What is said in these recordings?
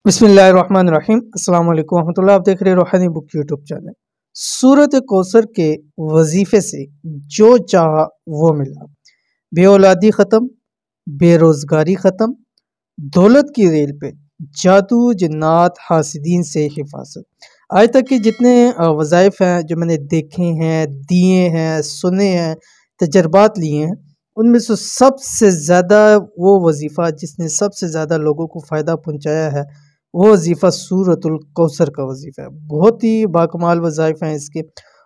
बिस्मिल्लाहिर्रहमानिर्रहीम अस्सलाम वालेकुम रहमतुल्लाह। आप देख रहे हैं रूहानी बुक यूट्यूब चैनल। सूरत कौसर के वजीफे से जो चाहा वो मिला। बेऔलादी ख़त्म, बेरोज़गारी ख़त्म, दौलत की रेल पे जादू जिन्नात हासिदीन से हिफाजत। आज तक के जितने वज़ाइफ हैं जो मैंने देखे हैं, दिए हैं, सुने हैं, तजर्बात लिए हैं, उनमें से सबसे ज़्यादा वो वजीफ़ा जिसने सबसे ज़्यादा लोगों को फ़ायदा पहुँचाया है वो वजीफ़ा सूरतुल कौसर का वजीफ़ा है। बहुत ही बाकमाल वज़ाइफ हैं इसके,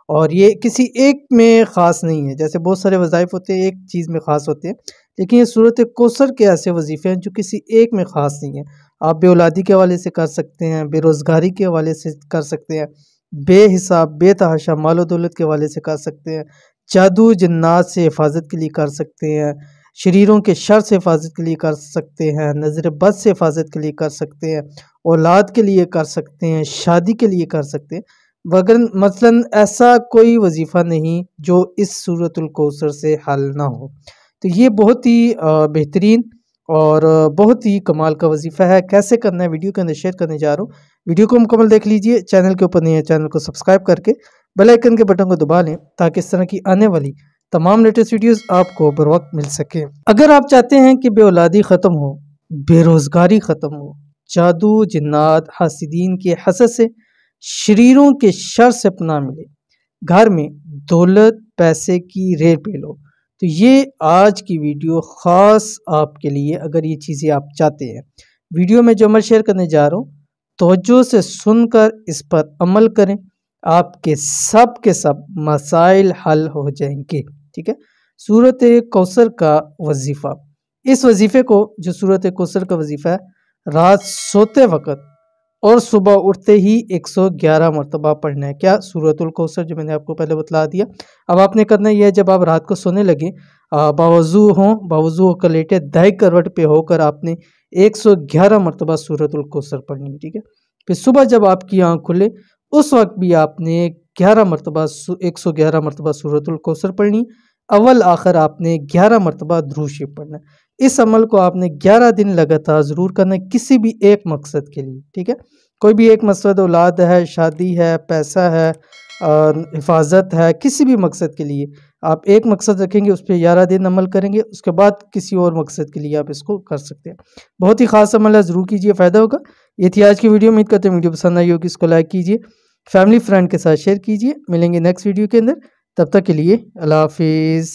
और ये किसी एक में ख़ास नहीं है। जैसे बहुत सारे वज़ाइफ होते हैं एक चीज़ में ख़ास होते हैं, लेकिन ये सूरत कौसर के ऐसे वजीफ़े हैं जो किसी एक में ख़ास नहीं है। आप बेऔलादी के हवाले से कर सकते हैं, बेरोज़गारी के हवाले से कर सकते हैं, बेहिसाब बेतहाशा मालो दौलत के हवाले से कर सकते हैं, जादू जिन्नात से हिफाजत के लिए कर सकते हैं, शरीरों के शर से हिफाजत के लिए कर सकते हैं, नज़र बद से हिफाजत के लिए कर सकते हैं, औलाद के लिए कर सकते हैं, शादी के लिए कर सकते हैं। मगर मसलन ऐसा कोई वजीफ़ा नहीं जो इस सूरतुल कौसर से हल ना हो। तो ये बहुत ही बेहतरीन और बहुत ही कमाल का वजीफ़ा है। कैसे करना है वीडियो के अंदर शेयर करने जा रहा हूँ। वीडियो को मुकम्मल देख लीजिए। चैनल के ऊपर नहीं है, चैनल को सब्सक्राइब करके बेल आइकन के बटन को दबा लें ताकि इस तरह की आने वाली तमाम लेटेस्ट वीडियोस आपको बर वक्त मिल सके। अगर आप चाहते हैं कि बेऔलादी ख़त्म हो, बेरोज़गारी ख़त्म हो, जादू जिन्नात हासिदीन के हसद से, शरीरों के शर से पनाह मिले, घर में दौलत पैसे की रेल पे लो, तो ये आज की वीडियो ख़ास आपके लिए। अगर ये चीज़ें आप चाहते हैं, वीडियो में जो अमल शेयर करने जा रहा हूँ तवज्जो से सुनकर इस पर अमल करें, आपके सब के सब मसाइल हल हो जाएंगे। ठीक है। सूरत कौसर का वजीफ़ा, इस वजीफ़े को जो सूरत कौसर का वजीफ़ा है, रात सोते वक़्त और सुबह उठते ही 111 मरतबा पढ़ना है। क्या? सूरतुल कौसर, जो मैंने आपको पहले बतला दिया। अब आपने करना यह है, जब आप रात को सोने लगे बावजू होकर लेटे दाएं करवट पे होकर आपने 111 मरतबा सूरतुल कौसर पढ़नी है। ठीक है। फिर सुबह जब आपकी आँख खुले उस वक्त भी आपने 111 मरतबा सूरतुल कौसर पढ़नी। अव्वल आखिर आपने 11 मरतबा दुरूद शरीफ पढ़ना है। इस अमल को आपने 11 दिन लगातार ज़रूर करना है, किसी भी एक मकसद के लिए। ठीक है। कोई भी एक मकसद, औलाद है, शादी है, पैसा है, हिफाजत है, किसी भी मकसद के लिए आप एक मकसद रखेंगे, उस पर 11 दिन अमल करेंगे, उसके बाद किसी और मकसद के लिए आप इसको कर सकते हैं। बहुत ही ख़ास अमल है, ज़रूर कीजिए, फ़ायदा होगा। ये थी आज की वीडियो। उम्मीद करते हैं वीडियो पसंद आई होगी। इसको लाइक कीजिए, फैमिली फ्रेंड के साथ शेयर कीजिए। मिलेंगे नेक्स्ट वीडियो के अंदर, तब तक के लिए अल्लाह हाफिज़।